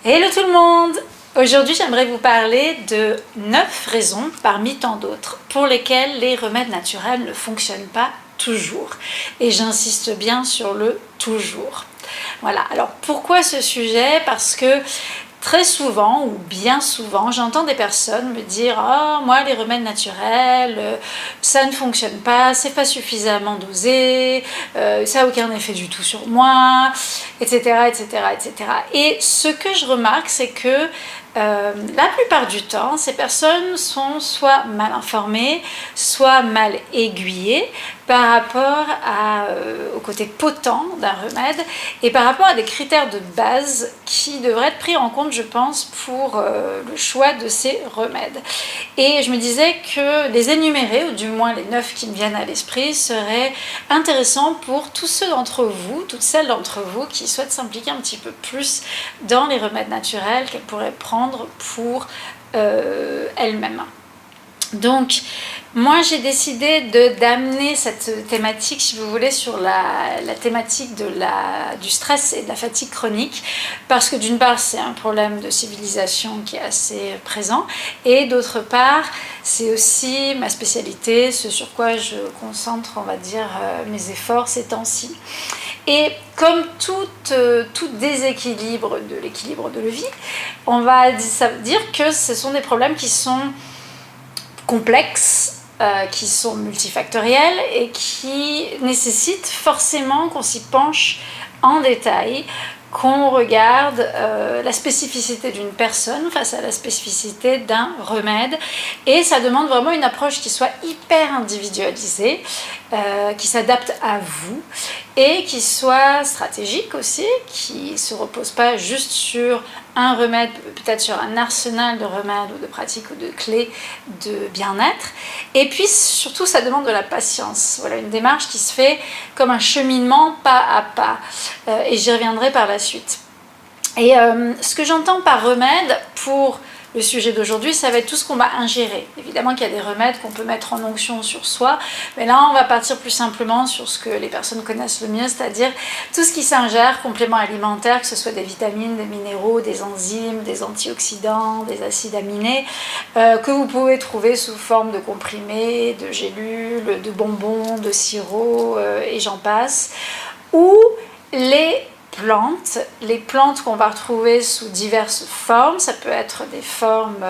Hello tout le monde! Aujourd'hui, j'aimerais vous parler de 9 raisons, parmi tant d'autres, pour lesquelles les remèdes naturels ne fonctionnent pas toujours. Et j'insiste bien sur le toujours. Voilà, alors pourquoi ce sujet? Parce que très souvent, ou bien souvent, j'entends des personnes me dire « Ah, moi, les remèdes naturels, ça ne fonctionne pas, c'est pas suffisamment dosé, ça n'a aucun effet du tout sur moi, etc. etc. etc. » Et ce que je remarque, c'est que la plupart du temps, ces personnes sont soit mal informées, soit mal aiguillées par rapport au côté potent d'un remède et par rapport à des critères de base qui devraient être pris en compte, je pense, pour le choix de ces remèdes. Et je me disais que les énumérer, ou du moins les 9 qui me viennent à l'esprit, serait intéressant pour tous ceux d'entre vous, toutes celles d'entre vous qui souhaitent s'impliquer un petit peu plus dans les remèdes naturels qu'elles pourraient prendre pour elles-mêmes. Donc, moi j'ai décidé d'amener cette thématique, si vous voulez, sur la thématique du stress et de la fatigue chronique, parce que d'une part c'est un problème de civilisation qui est assez présent, et d'autre part c'est aussi ma spécialité, ce sur quoi je concentre, on va dire, mes efforts ces temps-ci. Et comme tout déséquilibre de l'équilibre de la vie, on va dire que ce sont des problèmes qui sont complexes, qui sont multifactoriels et qui nécessitent forcément qu'on s'y penche en détail, qu'on regarde la spécificité d'une personne face à la spécificité d'un remède. Et ça demande vraiment une approche qui soit hyper individualisée, qui s'adapte à vous et qui soit stratégique aussi, qui ne se repose pas juste sur un remède, peut-être sur un arsenal de remèdes ou de pratiques ou de clés de bien-être. Et puis surtout, ça demande de la patience. Voilà, une démarche qui se fait comme un cheminement pas à pas. Et j'y reviendrai par la suite. Et ce que j'entends par remède pour le sujet d'aujourd'hui, ça va être tout ce qu'on va ingérer. Évidemment qu'il y a des remèdes qu'on peut mettre en onction sur soi, mais là on va partir plus simplement sur ce que les personnes connaissent le mieux, c'est-à-dire tout ce qui s'ingère, compléments alimentaires, que ce soit des vitamines, des minéraux, des enzymes, des antioxydants, des acides aminés, que vous pouvez trouver sous forme de comprimés, de gélules, de bonbons, de sirops, et j'en passe, ou les plantes qu'on va retrouver sous diverses formes. Ça peut être des formes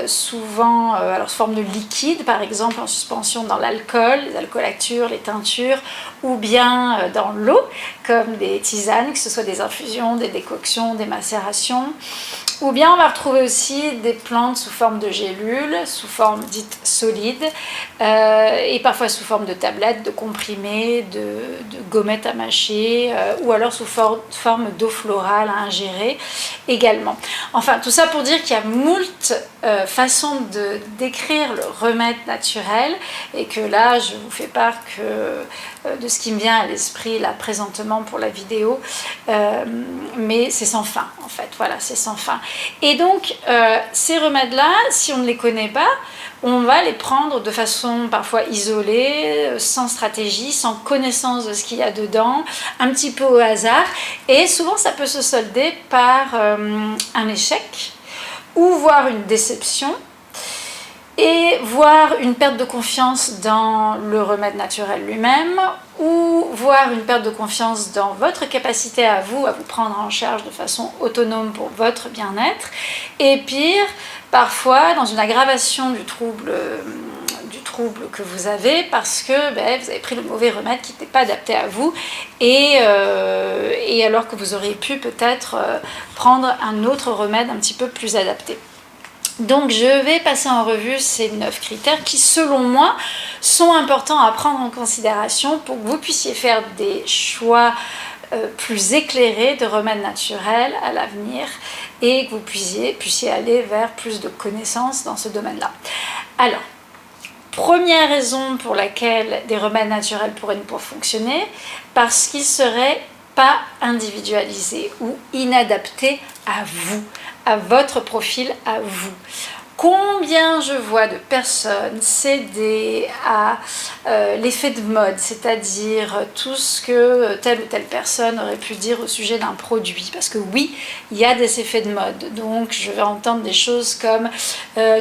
souvent, alors sous forme de liquide, par exemple en suspension dans l'alcool, les alcoolactures, les teintures, ou bien dans l'eau, comme des tisanes, que ce soit des infusions, des décoctions, des macérations. Ou bien on va retrouver aussi des plantes sous forme de gélules, sous forme dite solide, et parfois sous forme de tablettes, de comprimés, de gommettes à mâcher, ou alors sous forme d'eau florale à ingérer également. Enfin, tout ça pour dire qu'il y a moult façons de décrire le remède naturel, et que là, je vous fais part de ce qui me vient à l'esprit là présentement pour la vidéo, mais c'est sans fin en fait, voilà, c'est sans fin. Et donc ces remèdes là, si on ne les connaît pas, on va les prendre de façon parfois isolée, sans stratégie, sans connaissance de ce qu'il y a dedans, un petit peu au hasard, et souvent ça peut se solder par un échec ou voire une déception, et voire une perte de confiance dans le remède naturel lui-même, ou voire une perte de confiance dans votre capacité à vous prendre en charge de façon autonome pour votre bien-être, et pire, parfois dans une aggravation du trouble que vous avez, parce que vous avez pris le mauvais remède qui n'était pas adapté à vous, et alors que vous auriez pu peut-être prendre un autre remède un petit peu plus adapté. Donc je vais passer en revue ces 9 critères qui, selon moi, sont importants à prendre en considération pour que vous puissiez faire des choix plus éclairés de remèdes naturels à l'avenir, et que vous puissiez aller vers plus de connaissances dans ce domaine-là. Alors, première raison pour laquelle des remèdes naturels pourraient ne pas fonctionner, parce qu'ils seraient pas individualisés ou inadaptés à vous, à votre profil, à vous. Combien je vois de personnes céder à l'effet de mode, c'est-à-dire tout ce que telle ou telle personne aurait pu dire au sujet d'un produit. Parce que oui, il y a des effets de mode. Donc je vais entendre des choses comme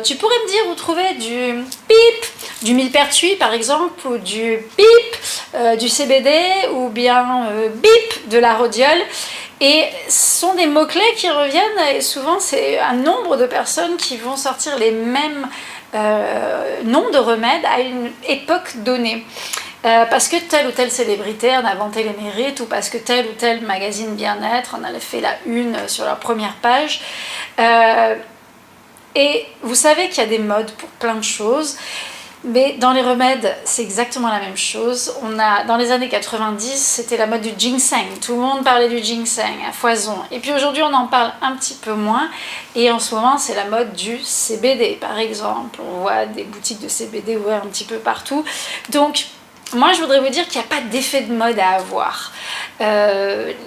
tu pourrais me dire où trouver du pip, du millepertuis par exemple, ou du pip, du CBD, ou bien bip, de la rhodiole. Et ce sont des mots-clés qui reviennent, et souvent c'est un nombre de personnes qui vont sortir les mêmes noms de remèdes à une époque donnée. Parce que telle ou telle célébrité en a vanté les mérites, ou parce que tel ou tel magazine bien-être en a fait la une sur leur première page. Et vous savez qu'il y a des modes pour plein de choses. Mais dans les remèdes, c'est exactement la même chose. Dans les années 90, c'était la mode du ginseng. Tout le monde parlait du ginseng à foison. Et puis aujourd'hui, on en parle un petit peu moins. Et en ce moment, c'est la mode du CBD, par exemple. On voit des boutiques de CBD ouvertes un petit peu partout. Donc, moi, je voudrais vous dire qu'il n'y a pas d'effet de mode à avoir.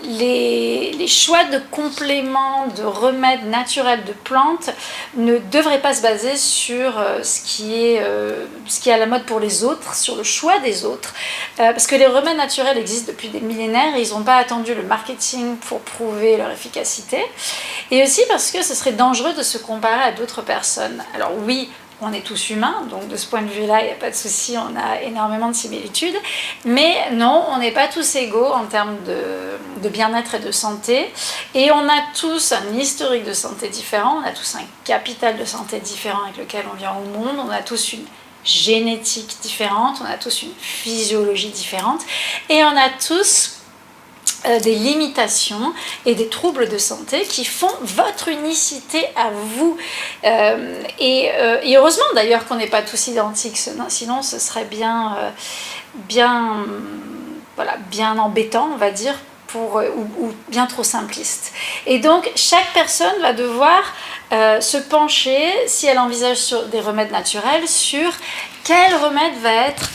Les choix de compléments, de remèdes naturels de plantes ne devraient pas se baser sur ce qui est à la mode pour les autres, sur le choix des autres, parce que les remèdes naturels existent depuis des millénaires et ils n'ont pas attendu le marketing pour prouver leur efficacité, et aussi parce que ce serait dangereux de se comparer à d'autres personnes. Alors oui, on est tous humains, donc de ce point de vue-là, il n'y a pas de souci, on a énormément de similitudes. Mais non, on n'est pas tous égaux en termes de bien-être et de santé. Et on a tous un historique de santé différent, on a tous un capital de santé différent avec lequel on vient au monde, on a tous une génétique différente, on a tous une physiologie différente, et on a tous des limitations et des troubles de santé qui font votre unicité à vous. Et heureusement d'ailleurs qu'on n'est pas tous identiques, sinon ce serait bien embêtant, on va dire, ou bien trop simpliste. Et donc chaque personne va devoir se pencher, si elle envisage sur des remèdes naturels, sur quel remède va être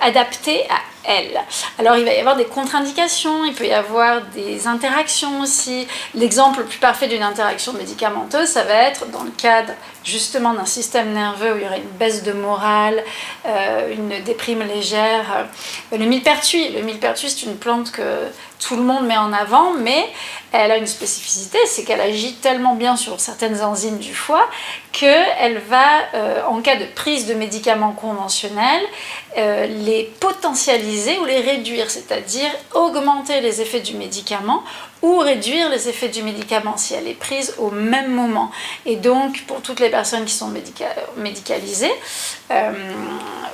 adapté à elle. Alors il va y avoir des contre-indications, il peut y avoir des interactions aussi. L'exemple le plus parfait d'une interaction médicamenteuse, ça va être dans le cadre justement d'un système nerveux où il y aurait une baisse de morale, une déprime légère. Le millepertuis, c'est une plante que tout le monde met en avant, mais elle a une spécificité, c'est qu'elle agit tellement bien sur certaines enzymes du foie qu'elle va, en cas de prise de médicaments conventionnels, les potentialiser ou les réduire, c'est-à-dire augmenter les effets du médicament ou réduire les effets du médicament si elle est prise au même moment. Et donc, pour toutes les personnes qui sont médicalisées,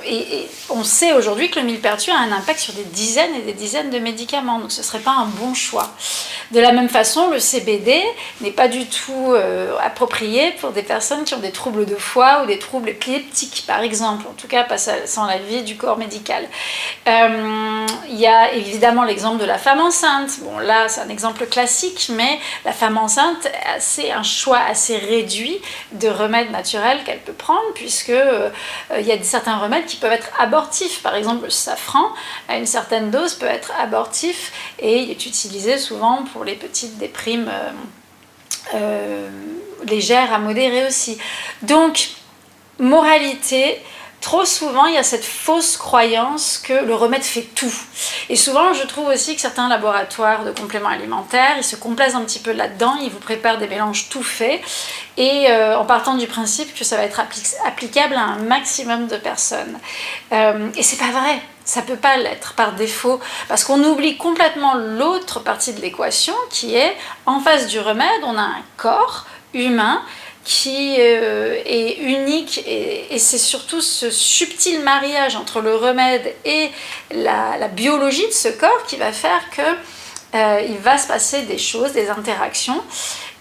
et on sait aujourd'hui que le millepertuis a un impact sur des dizaines et des dizaines de médicaments, donc ce ne serait pas un bon choix. De la même façon, le CBD n'est pas du tout approprié pour des personnes qui ont des troubles de foie ou des troubles épileptiques, par exemple, en tout cas pas sans l'avis du corps médical. Il y a évidemment l'exemple de la femme enceinte. Bon, là, c'est un exemple classique, mais la femme enceinte a un choix assez réduit de remèdes naturels qu'elle peut prendre, puisque il y a certains remèdes qui peuvent être abortifs. Par exemple, le safran, à une certaine dose, peut être abortif et il est utilisé souvent pour les petites déprimes légères à modérées aussi. Donc, moralité, trop souvent, il y a cette fausse croyance que le remède fait tout. Et souvent, je trouve aussi que certains laboratoires de compléments alimentaires, ils se complaisent un petit peu là-dedans, ils vous préparent des mélanges tout faits, et en partant du principe que ça va être applicable à un maximum de personnes. Et c'est pas vrai. Ça peut pas l'être par défaut, parce qu'on oublie complètement l'autre partie de l'équation, qui est, en face du remède, on a un corps humain qui est unique, et c'est surtout ce subtil mariage entre le remède et la biologie de ce corps qui va faire que il va se passer des choses, des interactions.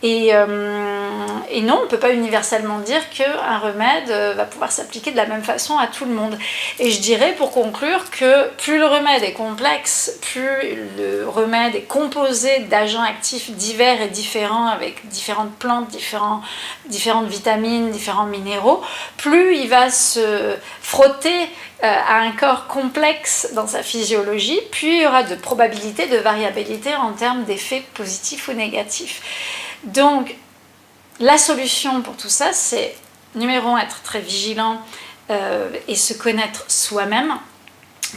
Et non, on ne peut pas universellement dire qu'un remède va pouvoir s'appliquer de la même façon à tout le monde. Et je dirais pour conclure que plus le remède est complexe, plus le remède est composé d'agents actifs divers et différents, avec différentes plantes, différentes vitamines, différents minéraux, plus il va se frotter à un corps complexe dans sa physiologie, plus il y aura de probabilité, de variabilité en termes d'effets positifs ou négatifs. Donc, la solution pour tout ça, c'est numéro 1, être très vigilant et se connaître soi-même.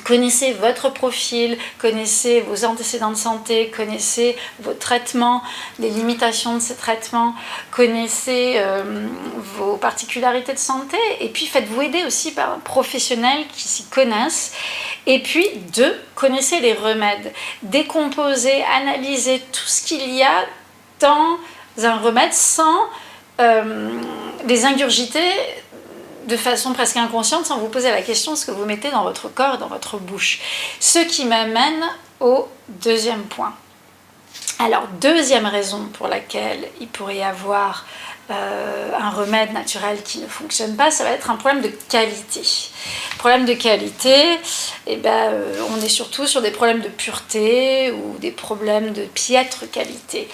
Connaissez votre profil, connaissez vos antécédents de santé, connaissez vos traitements, les limitations de ces traitements, connaissez vos particularités de santé, et puis faites-vous aider aussi par un professionnel qui s'y connaissent. Et puis 2, connaissez les remèdes, décomposez, analysez tout ce qu'il y a dans un remède sans les ingurgiter de façon presque inconsciente, sans vous poser la question de ce que vous mettez dans votre corps, dans votre bouche. Ce qui m'amène au deuxième point. Alors, deuxième raison pour laquelle il pourrait y avoir un remède naturel qui ne fonctionne pas, ça va être un problème de qualité. Problème de qualité, on est surtout sur des problèmes de pureté ou des problèmes de piètre qualité.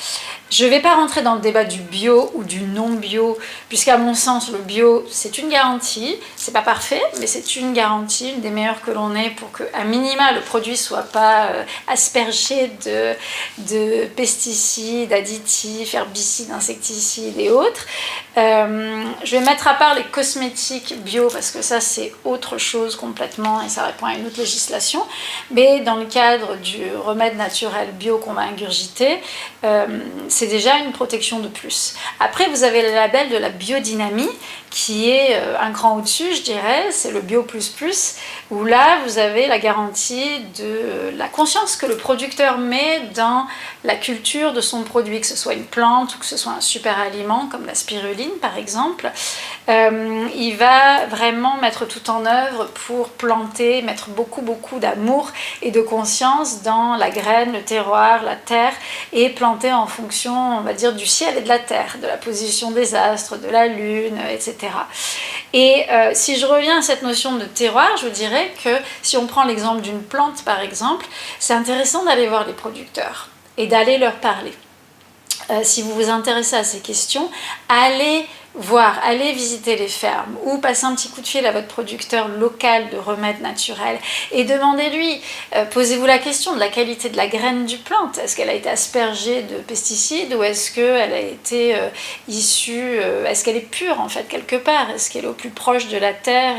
Je ne vais pas rentrer dans le débat du bio ou du non-bio, puisqu'à mon sens, le bio, c'est une garantie. C'est pas parfait, mais c'est une garantie, une des meilleures que l'on ait pour qu'à minima, le produit ne soit pas aspergé de pesticides, additifs, herbicides, insecticides et autres. Je vais mettre à part les cosmétiques bio, parce que ça, c'est autre chose complètement, et ça répond à une autre législation. Mais dans le cadre du remède naturel bio qu'on va ingurgiter, c'est déjà une protection de plus. Après, vous avez le label de la biodynamie, qui est un cran au-dessus, je dirais, c'est le Bio++, où là, vous avez la garantie de la conscience que le producteur met dans la culture de son produit, que ce soit une plante ou que ce soit un super aliment, comme la spiruline, par exemple. Il va vraiment mettre tout en œuvre pour planter, mettre beaucoup d'amour et de conscience dans la graine, le terroir, la terre, et planter en fonction, on va dire, du ciel et de la terre, de la position des astres, de la lune, etc. Et si je reviens à cette notion de terroir, je vous dirais que si on prend l'exemple d'une plante, par exemple, c'est intéressant d'aller voir les producteurs et d'aller leur parler. Si vous vous intéressez à ces questions, allez voir, allez visiter les fermes ou passer un petit coup de fil à votre producteur local de remèdes naturels et demandez-lui, posez-vous la question de la qualité de la graine du plante. Est-ce qu'elle a été aspergée de pesticides ou est-ce qu'elle a été issue, est-ce qu'elle est pure en fait quelque part? Est-ce qu'elle est au plus proche de la terre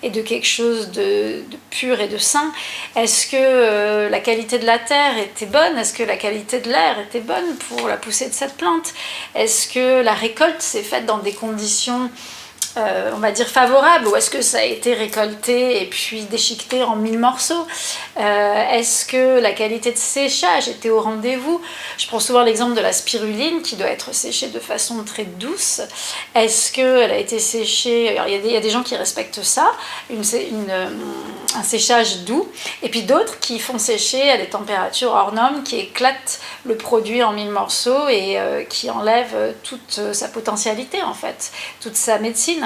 et de quelque chose de pur et de sain? Est-ce que la qualité de la terre était bonne? Est-ce que la qualité de l'air était bonne pour la poussée de cette plante? Est-ce que la récolte s'est faite dans des conditions, on va dire, favorables, ou est-ce que ça a été récolté et puis déchiqueté en 1000 morceaux? Est-ce que la qualité de séchage était au rendez-vous? Je prends souvent l'exemple de la spiruline qui doit être séchée de façon très douce. Est-ce qu'elle a été séchée? Alors, il y a des gens qui respectent ça, un séchage doux, et puis d'autres qui font sécher à des températures hors normes, qui éclatent le produit en 1000 morceaux et qui enlèvent toute sa potentialité en fait, toute sa médecine.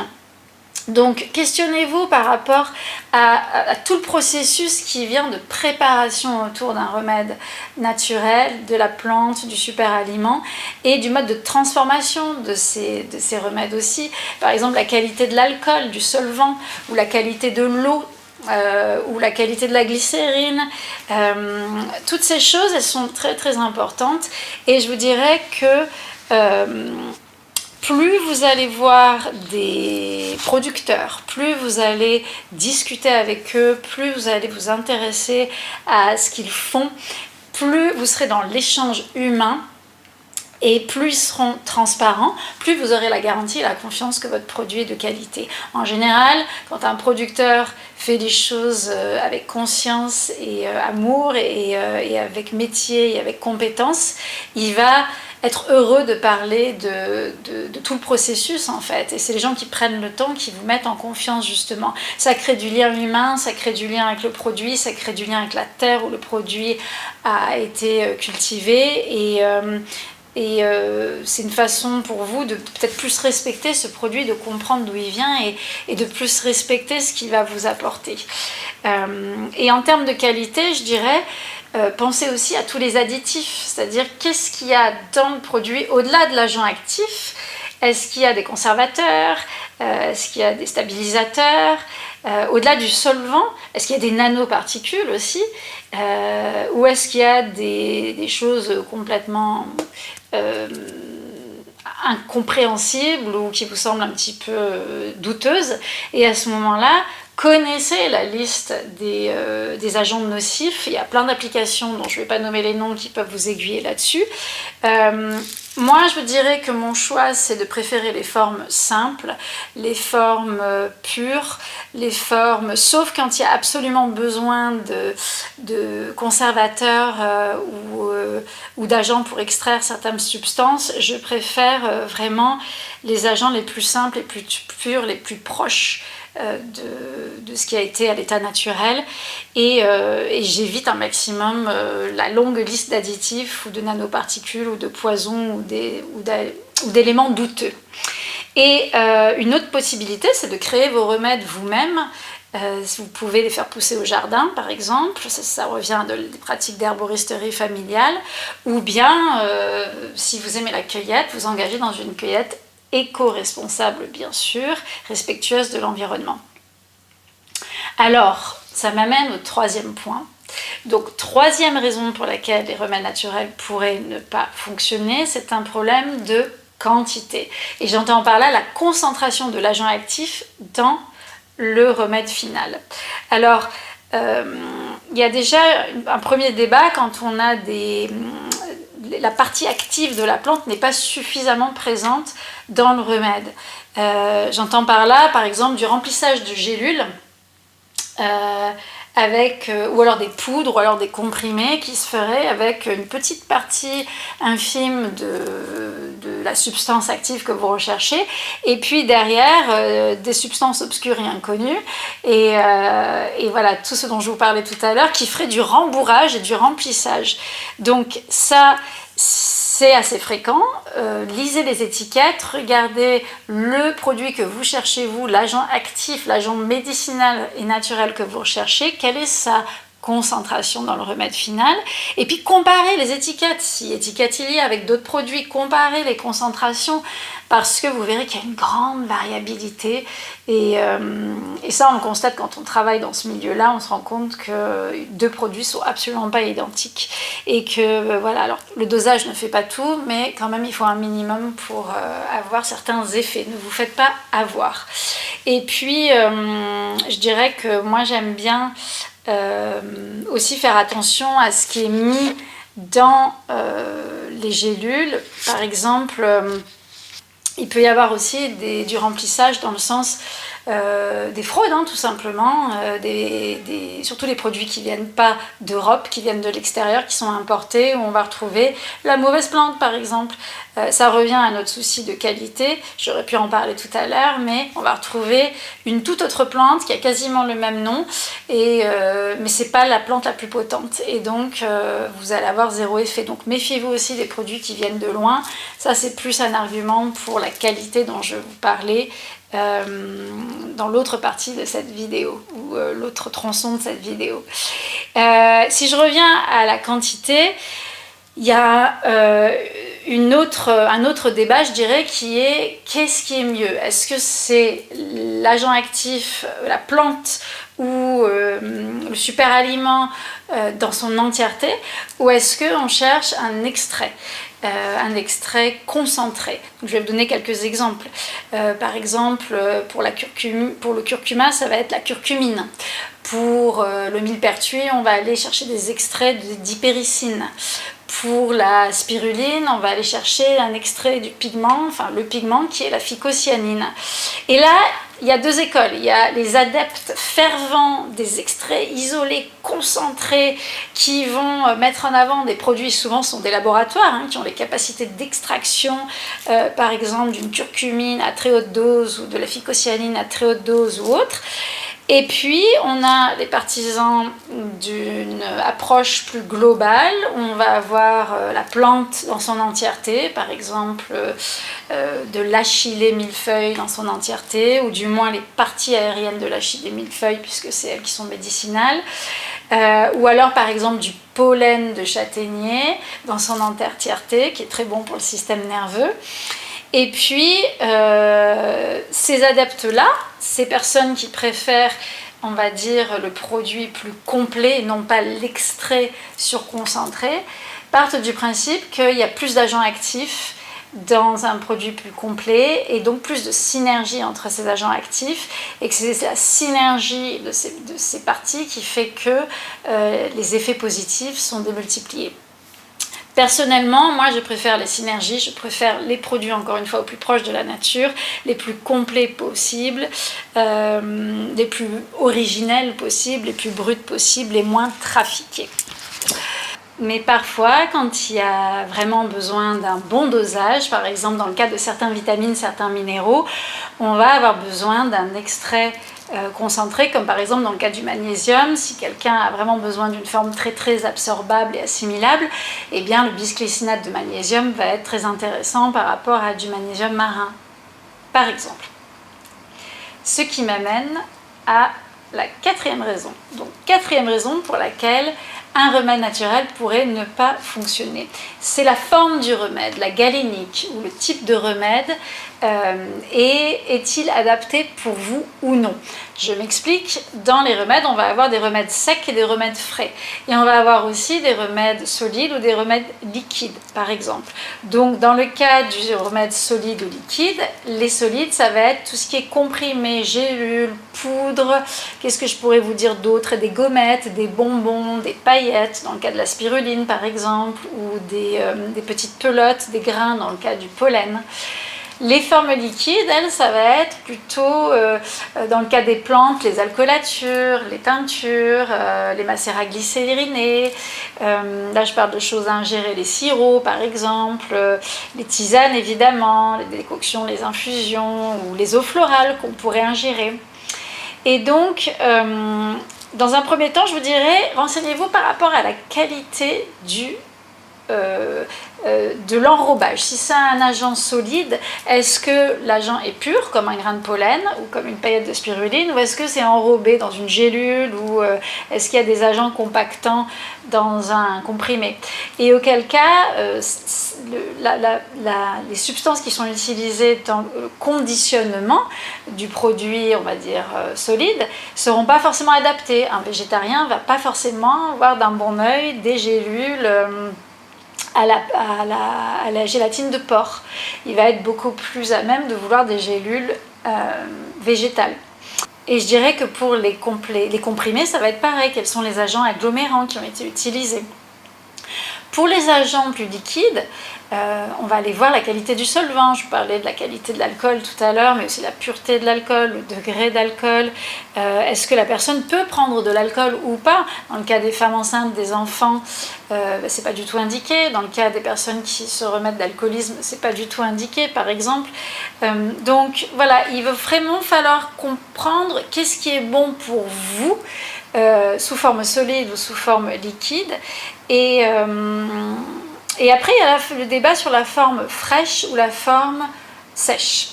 Donc questionnez-vous par rapport à tout le processus qui vient de préparation autour d'un remède naturel, de la plante, du super aliment et du mode de transformation de ces remèdes aussi. Par exemple, la qualité de l'alcool, du solvant, ou la qualité de l'eau, ou la qualité de la glycérine. Toutes ces choses, elles sont très très importantes, et je vous dirais que plus vous allez voir des producteurs, plus vous allez discuter avec eux, plus vous allez vous intéresser à ce qu'ils font, plus vous serez dans l'échange humain, et plus ils seront transparents, plus vous aurez la garantie et la confiance que votre produit est de qualité. En général, quand un producteur fait les choses avec conscience et amour et avec métier et avec compétence, il va être heureux de parler de tout le processus en fait. Et c'est les gens qui prennent le temps, qui vous mettent en confiance justement. Ça crée du lien humain, ça crée du lien avec le produit, ça crée du lien avec la terre où le produit a été cultivé, et c'est une façon pour vous de peut-être plus respecter ce produit, de comprendre d'où il vient et de plus respecter ce qu'il va vous apporter. Et en termes de qualité, je dirais, pensez aussi à tous les additifs, c'est-à-dire qu'est-ce qu'il y a dans le produit au-delà de l'agent actif. Est-ce qu'il y a des conservateurs? Est-ce qu'il y a des stabilisateurs? Au-delà du solvant, est-ce qu'il y a des nanoparticules aussi? Ou est-ce qu'il y a des choses complètement incompréhensible ou qui vous semble un petit peu douteuse. Et à ce moment-là, connaissez la liste des agents nocifs. Il y a plein d'applications dont je ne vais pas nommer les noms qui peuvent vous aiguiller là-dessus. Moi, je vous dirais que mon choix, c'est de préférer les formes simples, les formes pures, les formes, sauf quand il y a absolument besoin de conservateurs ou d'agents pour extraire certaines substances. Je préfère vraiment les agents les plus simples, les plus purs, les plus proches de ce qui a été à l'état naturel et j'évite un maximum la longue liste d'additifs ou de nanoparticules ou de poisons ou d'éléments douteux. Et une autre possibilité, c'est de créer vos remèdes vous-même. Vous pouvez les faire pousser au jardin, par exemple, ça revient à des pratiques d'herboristerie familiale, ou bien, si vous aimez la cueillette, vous engagez dans une cueillette éco-responsable, bien sûr, respectueuse de l'environnement. Alors, ça m'amène au troisième point. Donc, troisième raison pour laquelle les remèdes naturels pourraient ne pas fonctionner, c'est un problème de quantité. Et j'entends par là la concentration de l'agent actif dans le remède final. Alors, il y a déjà un premier débat quand on a la partie active de la plante n'est pas suffisamment présente dans le remède. J'entends par là, par exemple, du remplissage de gélules ou alors des poudres, ou alors des comprimés qui se feraient avec une petite partie infime de la substance active que vous recherchez, et puis derrière des substances obscures et inconnues, et voilà, tout ce dont je vous parlais tout à l'heure, qui ferait du rembourrage et du remplissage. Donc ça, c'est assez fréquent. Lisez les étiquettes, regardez le produit que vous cherchez, vous, l'agent actif, l'agent médicinal et naturel que vous recherchez, quelle est sa concentration dans le remède final, et puis comparez les étiquettes, si étiquette il y a avec d'autres produits, comparez les concentrations, parce que vous verrez qu'il y a une grande variabilité, et ça on le constate quand on travaille dans ce milieu-là, on se rend compte que deux produits sont absolument pas identiques, et que voilà, alors le dosage ne fait pas tout, mais quand même il faut un minimum pour avoir certains effets, ne vous faites pas avoir. Et puis je dirais que moi j'aime bien aussi faire attention à ce qui est mis dans les gélules. Par exemple, il peut y avoir aussi du remplissage dans le sens des fraudes, tout simplement, surtout les produits qui ne viennent pas d'Europe, qui viennent de l'extérieur, qui sont importés, où on va retrouver la mauvaise plante, par exemple. Ça revient à notre souci de qualité, j'aurais pu en parler tout à l'heure, mais on va retrouver une toute autre plante qui a quasiment le même nom, mais ce n'est pas la plante la plus potente, et donc vous allez avoir zéro effet. Donc méfiez-vous aussi des produits qui viennent de loin, ça c'est plus un argument pour la qualité dont je vous parlais dans l'autre partie de cette vidéo, ou l'autre tronçon de cette vidéo. Si je reviens à la quantité, il y a un autre débat, je dirais, qui est qu'est-ce qui est mieux? Est-ce que c'est l'agent actif, la plante ou le super aliment dans son entièreté, ou est-ce qu'on cherche un extrait concentré? Donc, je vais vous donner quelques exemples. Par exemple, pour le curcuma, ça va être la curcumine. Pour le millepertuis, on va aller chercher des extraits d'hypéricine. Pour la spiruline, on va aller chercher un extrait du pigment, le pigment qui est la phycocyanine. Et là, il y a deux écoles. Il y a les adeptes fervents des extraits isolés, concentrés, qui vont mettre en avant des produits, souvent sont des laboratoires, qui ont les capacités d'extraction, par exemple d'une curcumine à très haute dose ou de la phycocyanine à très haute dose ou autre. Et puis, on a les partisans d'une approche plus globale, où on va avoir la plante dans son entièreté, par exemple de l'achillée millefeuille dans son entièreté, ou du moins les parties aériennes de l'achillée millefeuille, puisque c'est elles qui sont médicinales, ou alors par exemple du pollen de châtaignier dans son entièreté, qui est très bon pour le système nerveux. Et puis, ces adeptes-là, ces personnes qui préfèrent, on va dire, le produit plus complet et non pas l'extrait surconcentré, partent du principe qu'il y a plus d'agents actifs dans un produit plus complet et donc plus de synergie entre ces agents actifs, et que c'est la synergie de ces parties qui fait que les effets positifs sont démultipliés. Personnellement, moi je préfère les synergies, je préfère les produits encore une fois au plus proche de la nature, les plus complets possibles, les plus originels possibles, les plus bruts possibles, les moins trafiqués. Mais parfois, quand il y a vraiment besoin d'un bon dosage, par exemple dans le cas de certaines vitamines, certains minéraux, on va avoir besoin d'un extrait concentré, comme par exemple dans le cas du magnésium. Si quelqu'un a vraiment besoin d'une forme très très absorbable et assimilable, eh bien le bisglycinate de magnésium va être très intéressant par rapport à du magnésium marin, par exemple. Ce qui m'amène à la quatrième raison. Donc, quatrième raison pour laquelle un remède naturel pourrait ne pas fonctionner. C'est la forme du remède, la galénique, ou le type de remède, et est-il adapté pour vous ou non? Je m'explique, dans les remèdes, on va avoir des remèdes secs et des remèdes frais. Et on va avoir aussi des remèdes solides ou des remèdes liquides, par exemple. Donc, dans le cas du remède solide ou liquide, les solides, ça va être tout ce qui est comprimé, gélules, poudre, qu'est-ce que je pourrais vous dire d'autre? Des gommettes, des bonbons, des paillettes, dans le cas de la spiruline, par exemple, ou des petites pelotes, des grains, dans le cas du pollen. Les formes liquides, elles, ça va être plutôt, dans le cas des plantes, les alcoolatures, les teintures, les macérats glycérinés. Là, je parle de choses à ingérer, les sirops, par exemple, les tisanes, évidemment, les décoctions, les infusions, ou les eaux florales qu'on pourrait ingérer. Et donc, dans un premier temps, je vous dirais, renseignez-vous par rapport à la qualité de l'enrobage. Si c'est un agent solide, est-ce que l'agent est pur, comme un grain de pollen ou comme une paillette de spiruline, ou est-ce que c'est enrobé dans une gélule, ou est-ce qu'il y a des agents compactants dans un comprimé? Et auquel cas, les substances qui sont utilisées dans le conditionnement du produit, on va dire, solide, ne seront pas forcément adaptées. Un végétarien ne va pas forcément voir d'un bon œil des gélules à la gélatine de porc. Il va être beaucoup plus à même de vouloir des gélules végétales. Et je dirais que pour les comprimés, ça va être pareil. Quels sont les agents agglomérants qui ont été utilisés? Pour les agents plus liquides, on va aller voir la qualité du solvant. Je parlais de la qualité de l'alcool tout à l'heure, mais aussi la pureté de l'alcool, le degré d'alcool. Est-ce que la personne peut prendre de l'alcool ou pas? Dans le cas des femmes enceintes, des enfants, c'est pas du tout indiqué. Dans le cas des personnes qui se remettent d'alcoolisme, c'est pas du tout indiqué, par exemple. Donc voilà, il va vraiment falloir comprendre qu'est-ce qui est bon pour vous, sous forme solide ou sous forme liquide. Et après, il y a le débat sur la forme fraîche ou la forme sèche.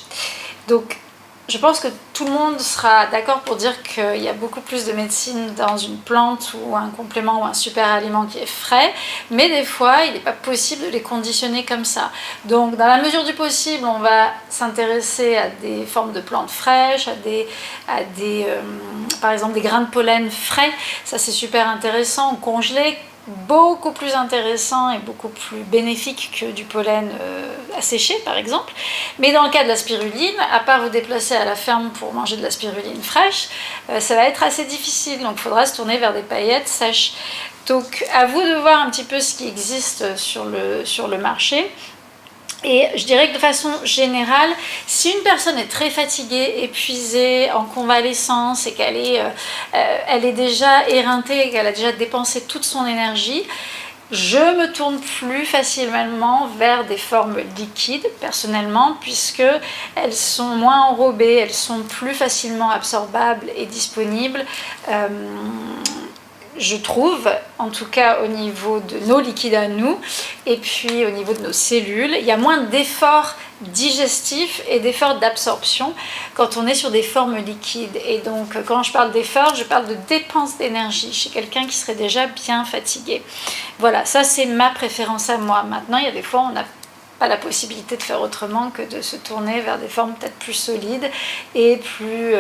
Donc, je pense que tout le monde sera d'accord pour dire qu'il y a beaucoup plus de médecine dans une plante ou un complément ou un super aliment qui est frais, mais des fois, il n'est pas possible de les conditionner comme ça. Donc, dans la mesure du possible, on va s'intéresser à des formes de plantes fraîches, par exemple des grains de pollen frais. Ça, c'est super intéressant, congelé, beaucoup plus intéressant et beaucoup plus bénéfique que du pollen asséché, par exemple. Mais dans le cas de la spiruline, à part vous déplacer à la ferme pour manger de la spiruline fraîche, ça va être assez difficile. Donc il faudra se tourner vers des paillettes sèches. Donc à vous de voir un petit peu ce qui existe sur le marché. Et je dirais que de façon générale, si une personne est très fatiguée, épuisée, en convalescence et qu'elle est déjà éreintée et qu'elle a déjà dépensé toute son énergie, je me tourne plus facilement vers des formes liquides, personnellement, puisque elles sont moins enrobées, elles sont plus facilement absorbables et disponibles. Je trouve, en tout cas au niveau de nos liquides à nous, et puis au niveau de nos cellules, il y a moins d'efforts digestifs et d'efforts d'absorption quand on est sur des formes liquides. Et donc, quand je parle d'efforts, je parle de dépense d'énergie chez quelqu'un qui serait déjà bien fatigué. Voilà, ça c'est ma préférence à moi. Maintenant, il y a des fois, on n'a pas la possibilité de faire autrement que de se tourner vers des formes peut-être plus solides et plus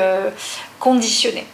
conditionnées.